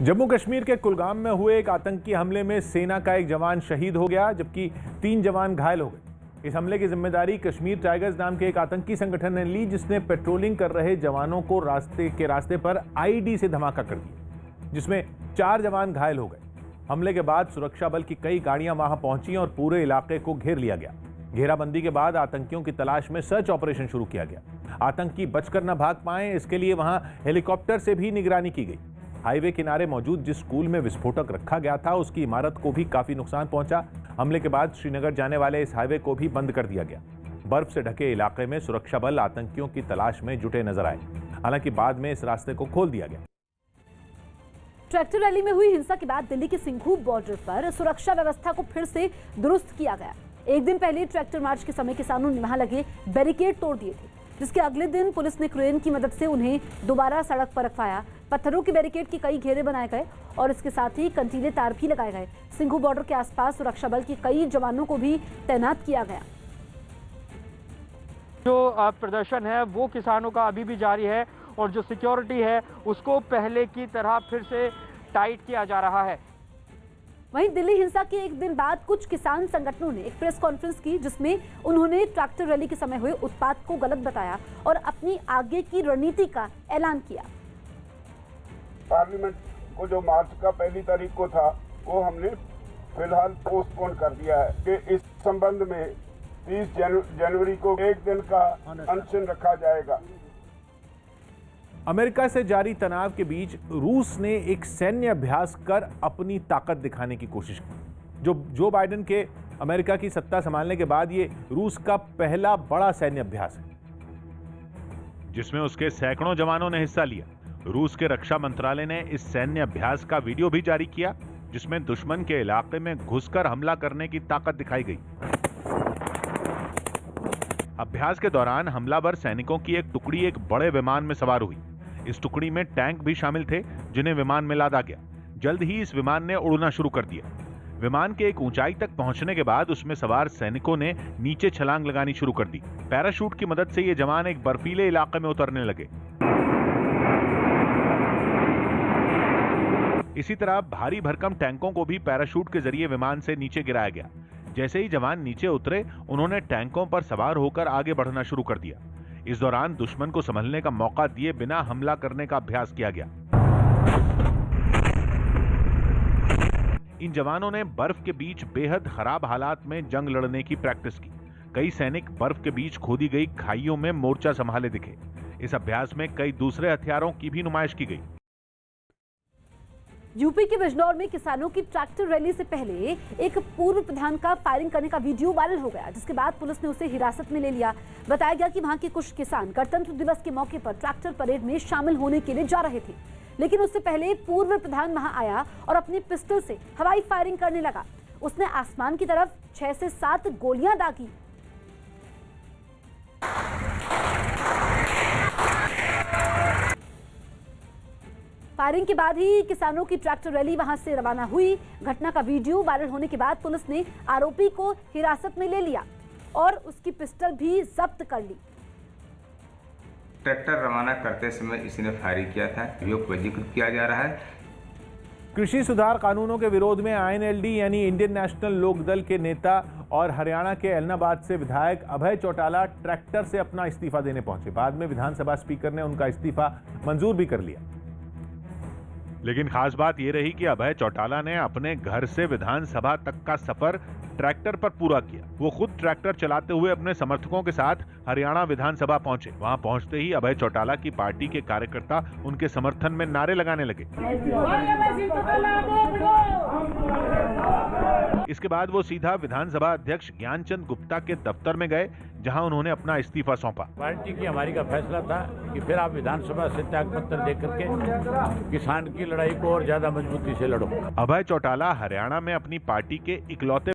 जम्मू कश्मीर के कुलगाम में हुए एक आतंकी हमले में सेना का एक जवान शहीद हो गया, जबकि 3 जवान घायल हो गए। इस हमले की जिम्मेदारी कश्मीर टाइगर्स नाम के एक आतंकी संगठन ने ली, जिसने पेट्रोलिंग कर रहे जवानों को रास्ते पर आईडी से धमाका कर दिया, जिसमें 4 जवान घायल हो गए। हमले के बाद सुरक्षा बल की कई गाड़ियां वहां पहुंची और पूरे इलाके को घेर लिया गया। घेराबंदी के बाद आतंकियों की तलाश में सर्च ऑपरेशन शुरू किया गया। आतंकी बचकर न भाग पाए, इसके लिए वहां हेलीकॉप्टर से भी निगरानी की गई। हाईवे किनारे मौजूद जिस स्कूल में विस्फोटक रखा गया था, उसकी इमारत को भी काफी नुकसान पहुंचा। हमले के बाद श्रीनगर जाने वाले इस हाईवे को भी बंद कर दिया गया। बर्फ से ढके इलाके में सुरक्षा बल आतंकियों की तलाश में जुटे नजर आए। हालांकि बाद में इस रास्ते को खोल दिया गया। ट्रैक्टर रैली में हुई हिंसा के बाद दिल्ली के सिंघू बॉर्डर पर सुरक्षा व्यवस्था को फिर से दुरुस्त किया गया। एक दिन पहले ट्रैक्टर मार्च के समय किसानों ने वहां लगे बैरिकेड तोड़ दिए थे, जिसके अगले दिन पुलिस ने क्रेन की मदद से उन्हें दोबारा सड़क पर रखवाया। पत्थरों के बैरिकेड के कई घेरे बनाए गए और इसके साथ ही कंटीले तार भी लगाए गए। सिंघू बॉर्डर के आसपास सुरक्षा बल के कई जवानों को भी तैनात किया गया। जो प्रदर्शन है वो किसानों का अभी भी जारी है और जो सिक्योरिटी है उसको पहले की तरह फिर से टाइट किया जा रहा है। वहीं दिल्ली हिंसा के एक दिन बाद कुछ किसान संगठनों ने एक प्रेस कॉन्फ्रेंस की, जिसमें उन्होंने ट्रैक्टर रैली के समय हुए उत्पात को गलत बताया और अपनी आगे की रणनीति का ऐलान किया। पार्लियामेंट को जो मार्च का 1 तारीख को था, वो हमने फिलहाल पोस्टपोन कर दिया है कि इस संबंध में 30 जनवरी को एक दिन का अनशन रखा जाएगा। अमेरिका से जारी तनाव के बीच रूस ने एक सैन्य अभ्यास कर अपनी ताकत दिखाने की कोशिश की। जो बाइडेन के अमेरिका की सत्ता संभालने के बाद ये रूस का पहला बड़ा सैन्य अभ्यास है, जिसमें उसके सैकड़ों जवानों ने हिस्सा लिया। रूस के रक्षा मंत्रालय ने इस सैन्य अभ्यास का वीडियो भी जारी किया, जिसमें दुश्मन के इलाके में घुसकर हमला करने की ताकत दिखाई गई। अभ्यास के दौरान हमलावर सैनिकों की एक टुकड़ी एक बड़े विमान में सवार हुई। इस टुकड़ी में टैंक भी शामिल थे, जिन्हें विमान में लादा गया। जल्द ही इस विमान ने उड़ना शुरू कर दिया। विमान के एक ऊंचाई तक पहुंचने के बाद उसमें सवार सैनिकों ने नीचे छलांग लगानी शुरू कर दी। पैराशूट की मदद से ये जवान एक बर्फीले इलाके में उतरने लगे। इसी तरह भारी भरकम टैंकों को भी पैराशूट के जरिए विमान से नीचे गिराया गया। जैसे ही जवान नीचे उतरे, उन्होंने टैंकों पर सवार होकर आगे बढ़ना शुरू कर दिया। इस दौरान दुश्मन को संभलने का मौका दिए बिना हमला करने का अभ्यास किया गया। इन जवानों ने बर्फ के बीच बेहद खराब हालात में जंग लड़ने की प्रैक्टिस की। कई सैनिक बर्फ के बीच खोदी गई खाइयों में मोर्चा संभाले दिखे। इस अभ्यास में कई दूसरे हथियारों की भी नुमाइश की गई। यूपी के बिजनौर में किसानों की ट्रैक्टर रैली से पहले एक पूर्व प्रधान का फायरिंग करने का वीडियो वायरल हो गया, जिसके बाद पुलिस ने उसे हिरासत में ले लिया। बताया गया कि वहां के कुछ किसान गणतंत्र दिवस के मौके पर ट्रैक्टर परेड में शामिल होने के लिए जा रहे थे, लेकिन उससे पहले पूर्व प्रधान वहां आया और अपनी पिस्टल से हवाई फायरिंग करने लगा। उसने आसमान की तरफ 6 से 7 गोलियां दागी। फायरिंग के बाद ही किसानों की ट्रैक्टर रैली वहां से रवाना हुई। घटना का वीडियो वायरल होने के बाद पुलिस ने आरोपी को हिरासत में ले लिया और उसकी पिस्टल भी जब्त कर ली। ट्रैक्टर रवाना करते समय इसने फायरिंग किया था, वीडियो पंजीकृत किया जा रहा है। कृषि सुधार कानूनों के विरोध में आईएनएलडी यानी इंडियन नेशनल लोकदल के नेता और हरियाणा के एलनाबाद से विधायक अभय चौटाला ट्रैक्टर से अपना इस्तीफा देने पहुंचे। बाद में विधानसभा स्पीकर ने उनका इस्तीफा मंजूर भी कर लिया। लेकिन खास बात यह रही कि अभय चौटाला ने अपने घर से विधानसभा तक का सफर ट्रैक्टर पर पूरा किया। वो खुद ट्रैक्टर चलाते हुए अपने समर्थकों के साथ हरियाणा विधानसभा पहुंचे। वहां पहुंचते ही अभय चौटाला की पार्टी के कार्यकर्ता उनके समर्थन में नारे लगाने लगे। इसके बाद वो सीधा विधानसभा अध्यक्ष ज्ञानचंद गुप्ता के दफ्तर में गए, जहां उन्होंने अपना इस्तीफा सौंपा। पार्टी की हमारी का फैसला था कि फिर आप विधानसभा से त्याग पत्र दे करके किसान की लड़ाई को और ज्यादा मजबूती से लड़ो। अभय चौटाला हरियाणा में अपनी पार्टी के इकलौते